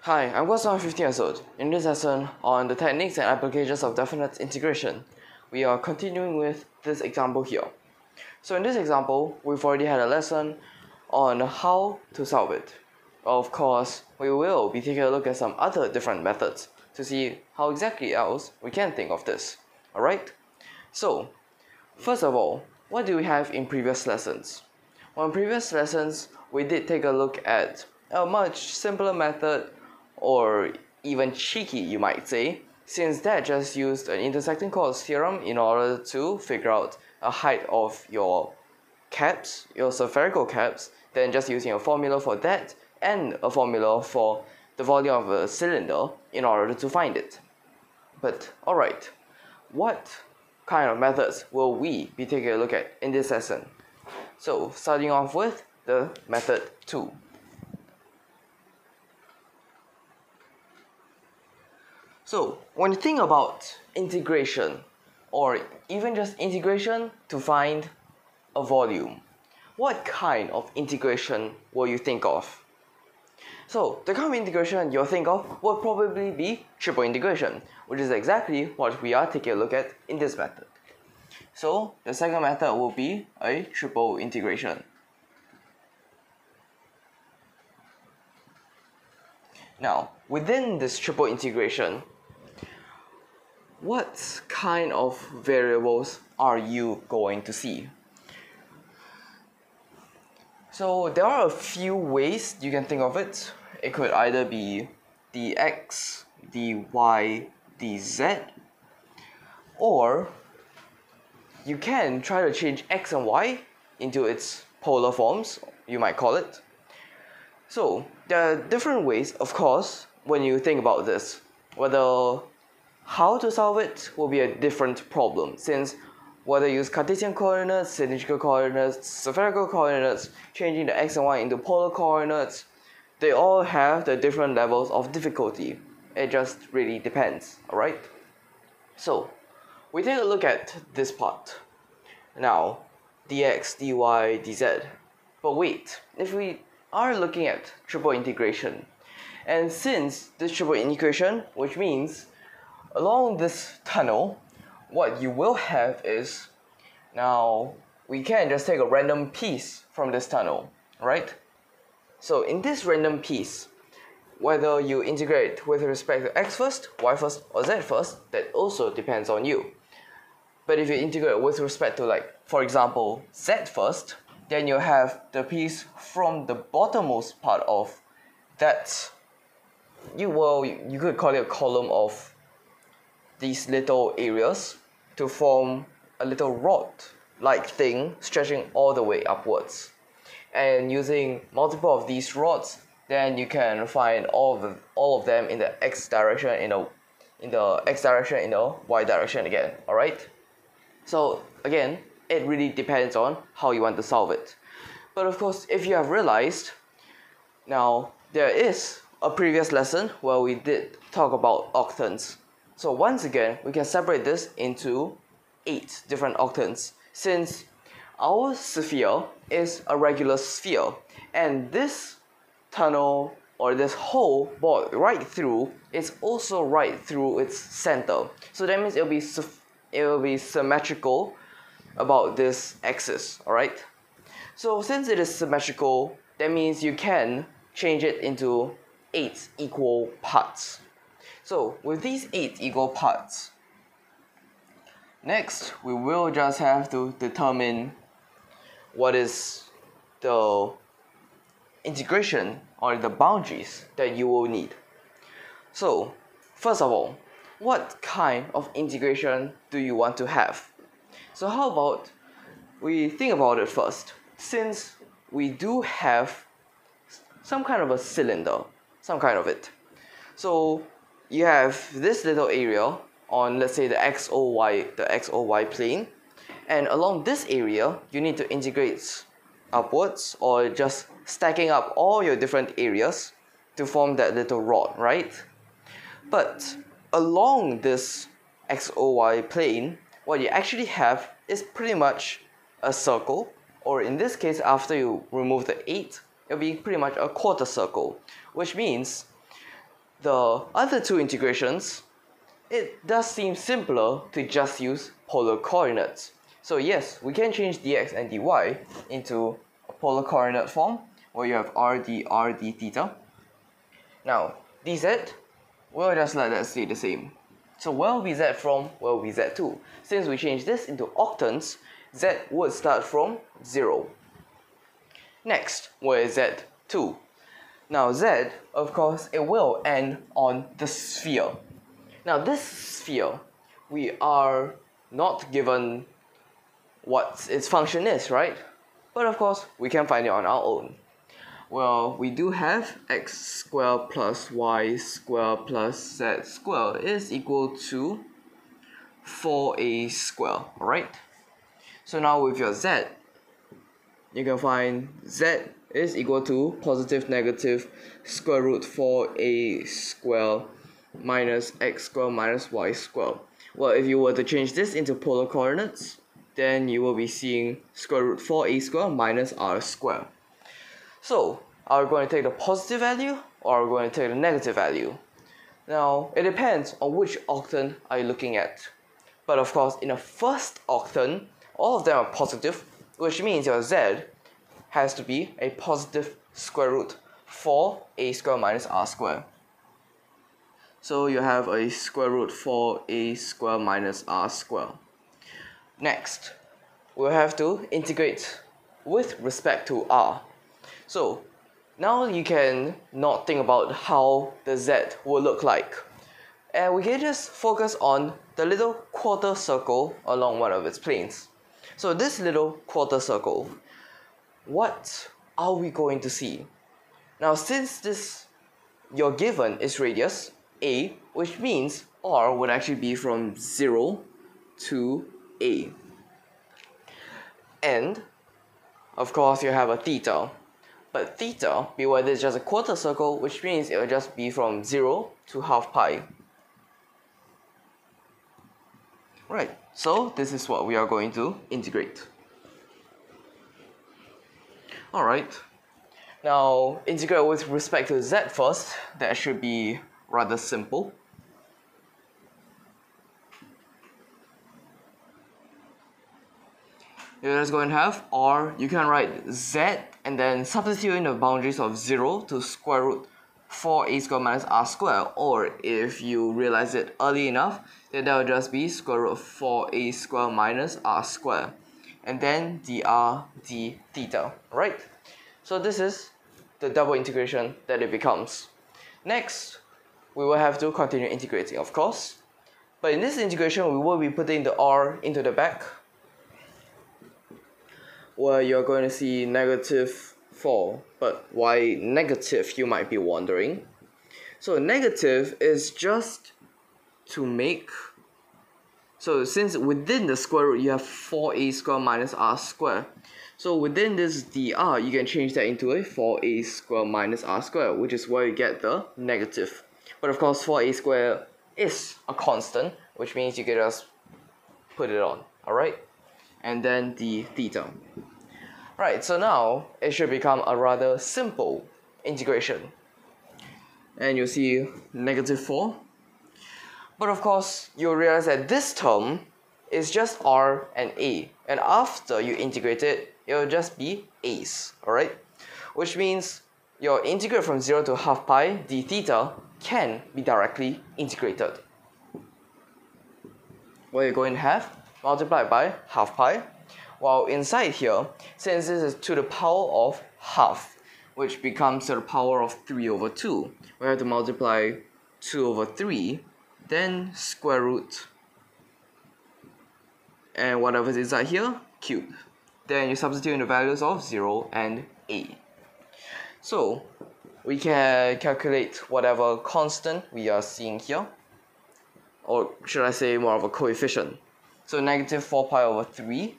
Hi, I'm Guang, 15 years old. In this lesson on the techniques and applications of definite integration, we are continuing with this example here. So in this example, we've already had a lesson on how to solve it. Of course, we will be taking a look at some other different methods to see how exactly else we can think of this. Alright? So, first of all, what do we have in previous lessons? Well, in previous lessons, we did take a look at a much simpler method, or even cheeky you might say, since that just used an intersecting chords theorem in order to figure out a height of your caps, your spherical caps, then just using a formula for that and a formula for the volume of a cylinder in order to find it. But alright, what kind of methods will we be taking a look at in this lesson? So starting off with the method 2. So when you think about integration, or even just integration to find a volume, what kind of integration will you think of? So the kind of integration you'll think of will probably be triple integration, which is exactly what we are taking a look at in this method. So the second method will be a triple integration. Now, within this triple integration, what kind of variables are you going to see? So there are a few ways you can think of it. It could either be dx, dy, dz, or you can try to change x and y into its polar forms, you might call it. So there are different ways, of course, when you think about this. Whether how to solve it will be a different problem, since whether you use Cartesian coordinates, cylindrical coordinates, spherical coordinates, changing the x and y into polar coordinates, they all have the different levels of difficulty. It just really depends, alright? So, we take a look at this part. Now, dx, dy, dz. But wait, if we are looking at triple integration, and since this triple integration, which means along this tunnel, what you will have is, now we can just take a random piece from this tunnel, right? So in this random piece, whether you integrate with respect to x first, y first, or z first, that also depends on you. But if you integrate with respect to, like, for example, z first, then you have the piece from the bottommost part of that, you could call it a column of these little areas to form a little rod-like thing stretching all the way upwards. And using multiple of these rods, then you can find all of them in the x direction, in the x direction, in the y direction again. Alright? So again, it really depends on how you want to solve it. But of course, if you have realized, now there is a previous lesson where we did talk about octants. So once again, we can separate this into 8 different octants, since our sphere is a regular sphere, and this tunnel, or this hole bored right through, is also right through its center. So that means it will be symmetrical about this axis, alright? So since it is symmetrical, that means you can change it into 8 equal parts. So with these 8 equal parts, next we will just have to determine what is the integration, or the boundaries that you will need. So first of all, what kind of integration do you want to have? So how about we think about it first. Since we do have some kind of a cylinder, some kind of it, so you have this little area on, let's say, the XOY plane, and along this area you need to integrate upwards, or just stacking up all your different areas to form that little rod, right? But along this XOY plane, what you actually have is pretty much a circle, or in this case, after you remove the 8, it'll be pretty much a quarter circle, which means the other two integrations, it does seem simpler to just use polar coordinates. So yes, we can change dx and dy into a polar coordinate form, where you have r d theta. Now, dz, we'll just let that stay the same. So where will be z from, where will be z to? Since we change this into octants, z would start from 0. Next, where is z to? Now z, of course, it will end on the sphere. Now this sphere, we are not given what its function is, right? But of course, we can find it on our own. Well, we do have x squared plus y squared plus z squared is equal to 4a squared, alright? So now with your z, you can find z is equal to positive negative square root 4a squared minus x squared minus y squared. Well, if you were to change this into polar coordinates, then you will be seeing square root 4a squared minus r squared. So, are we going to take the positive value or are we going to take the negative value? Now, it depends on which octant are you looking at. But of course, in the first octant, all of them are positive, which means your z has to be a positive square root 4a squared minus r squared. So you have a square root 4a squared minus r squared. Next, we'll have to integrate with respect to r. So now you can not think about how the z will look like. And we can just focus on the little quarter circle along one of its planes. So this little quarter circle, what are we going to see? Now since this, your given is radius a, which means r would actually be from 0 to a. And of course you have a theta. But theta, beware, this is just a quarter circle, which means it will just be from 0 to half pi. Right, so this is what we are going to integrate. Alright, now integrate with respect to z first. That should be rather simple. You're just going to have r, you can write z and then substitute in the boundaries of 0 to square root 4a squared minus r squared, or if you realize it early enough, then that will just be square root of 4a squared minus r squared, and then dr d theta, right? So this is the double integration that it becomes. Next, we will have to continue integrating, of course, but in this integration we will be putting the r into the back, where you're going to see negative 4. But why negative, you might be wondering. So negative is just to make, so since within the square root you have 4a squared minus r squared, so within this dr you can change that into a 4a squared minus r squared, which is where you get the negative. But of course 4a squared is a constant, which means you can just put it on, alright? And then the theta. Right, so now it should become a rather simple integration. And you'll see negative 4. But of course, you'll realize that this term is just r and a. And after you integrate it, it'll just be a's, alright? Which means your integral from 0 to half pi d theta can be directly integrated. What you're going to have multiplied by half pi. While inside here, since this is to the power of half, which becomes to the power of 3 over 2, we have to multiply 2 over 3, then square root, and whatever is inside here, cubed. Then you substitute in the values of 0 and a. So we can calculate whatever constant we are seeing here, or should I say more of a coefficient. So negative 4 pi over 3.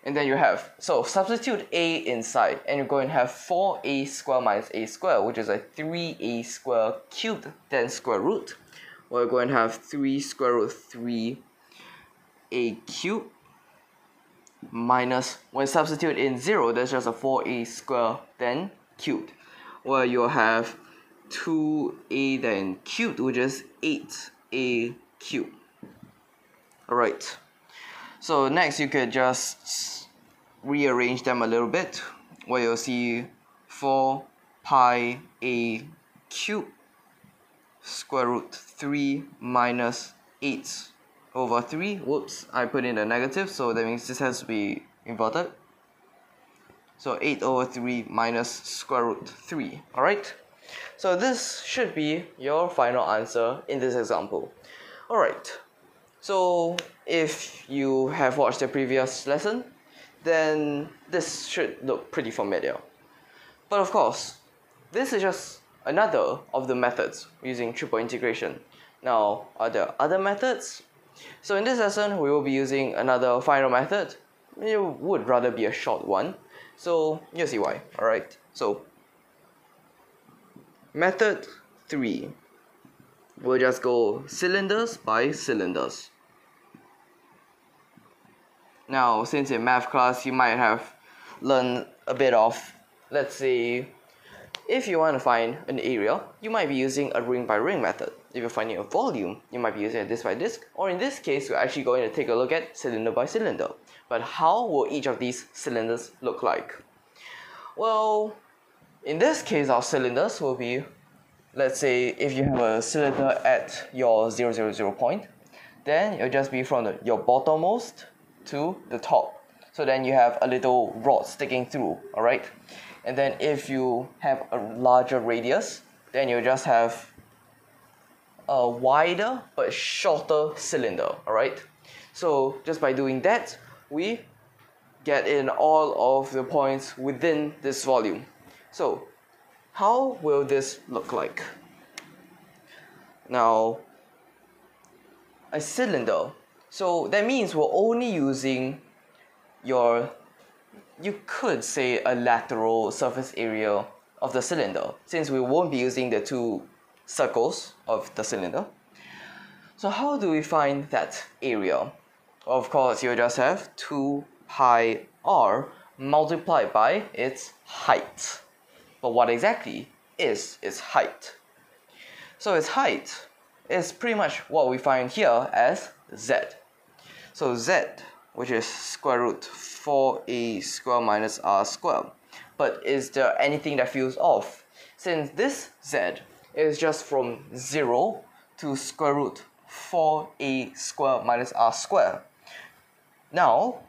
And then you have, so substitute a inside, and you're going to have 4a squared minus a squared, which is a 3a squared cubed, then square root. We're going to have 3 square root 3a cubed minus, when substitute in 0, there's just a 4a squared, then cubed. Where you'll have 2a then cubed, which is 8a cubed. Alright, so next you could just rearrange them a little bit, where you'll see 4 pi a cubed square root 3 minus 8 over 3. Whoops, I put in a negative, so that means this has to be inverted. So 8 over 3 minus square root 3. Alright, so this should be your final answer in this example. Alright, so if you have watched the previous lesson, then this should look pretty familiar. But of course, this is just another of the methods using triple integration. Now, are there other methods? So in this lesson, we will be using another final method. It would rather be a short one, so you'll see why. Alright, so method 3. We'll just go cylinders by cylinders. Now, since in math class you might have learned a bit of, let's say, if you want to find an area, you might be using a ring by ring method. If you're finding a volume, you might be using a disc by disc, or in this case, we're actually going to take a look at cylinder by cylinder. But how will each of these cylinders look like? Well, in this case, our cylinders will be, let's say, if you have a cylinder at your 0, 0, 0 point, then it'll just be from your bottommost to the top. So then you have a little rod sticking through, alright? And then if you have a larger radius, then you just have a wider but shorter cylinder, alright? So just by doing that, we get in all of the points within this volume. So how will this look like? Now, a cylinder. So that means we're only using your, you could say, a lateral surface area of the cylinder, since we won't be using the two circles of the cylinder. So how do we find that area? Of course, you just have 2 pi r multiplied by its height. But what exactly is its height? So its height is pretty much what we find here as z. So z, which is square root 4a square minus r square. But is there anything that feels off? Since this z is just from 0 to square root 4a square minus r square. Now,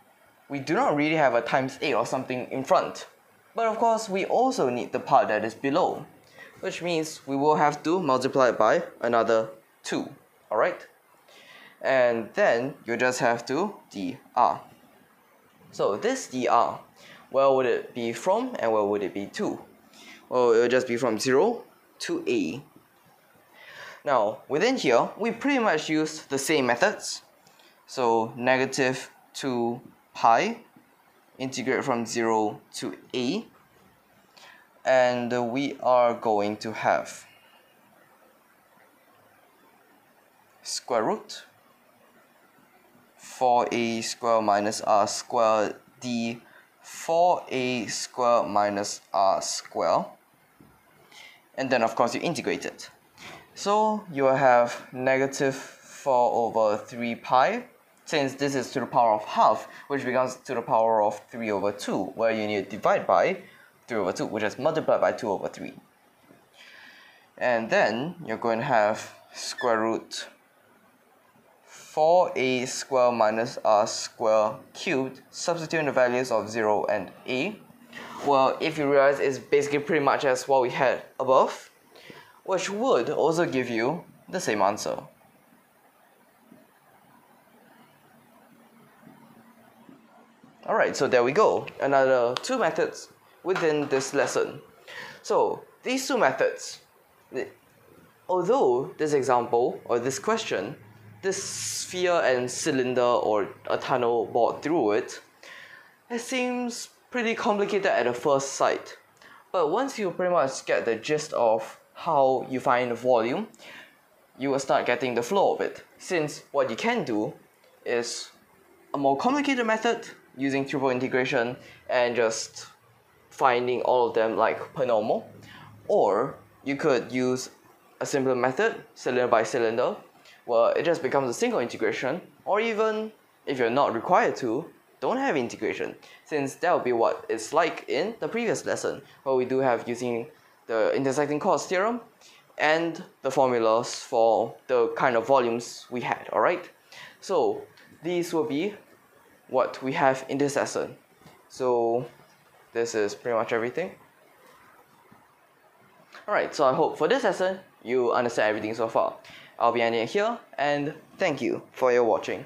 we do not really have a times 8 or something in front. But of course, we also need the part that is below, which means we will have to multiply it by another 2, alright? And then you just have to dr. So this dr, where would it be from and where would it be to? Well, it will just be from 0 to a. Now, within here, we pretty much use the same methods. So negative 2 pi, integrate from 0 to a. And we are going to have square root 4a square minus r square d 4a square minus r square, and then of course you integrate it. So you will have negative 4 over 3 pi, since this is to the power of half, which becomes to the power of 3 over 2, where you need to divide by 3 over 2, which is multiplied by 2 over 3. And then you're going to have square root 4a square minus r square cubed, substituting the values of 0 and a. Well, if you realize, it's basically pretty much as what we had above, which would also give you the same answer. Alright, so there we go, another two methods within this lesson. So these two methods, although this example or this question, this sphere and cylinder or a tunnel bored through it, it seems pretty complicated at the first sight. But once you pretty much get the gist of how you find the volume, you will start getting the flow of it. Since what you can do is a more complicated method using triple integration and just finding all of them like per normal, or you could use a simpler method, cylinder by cylinder, where it just becomes a single integration, or even, if you're not required to, don't have integration, since that will be what it's like in the previous lesson, where we do have using the intersecting chords theorem and the formulas for the kind of volumes we had, alright? So these will be what we have in this lesson. So this is pretty much everything. Alright, so I hope for this lesson you understand everything so far. I'll be ending it here, and thank you for your watching.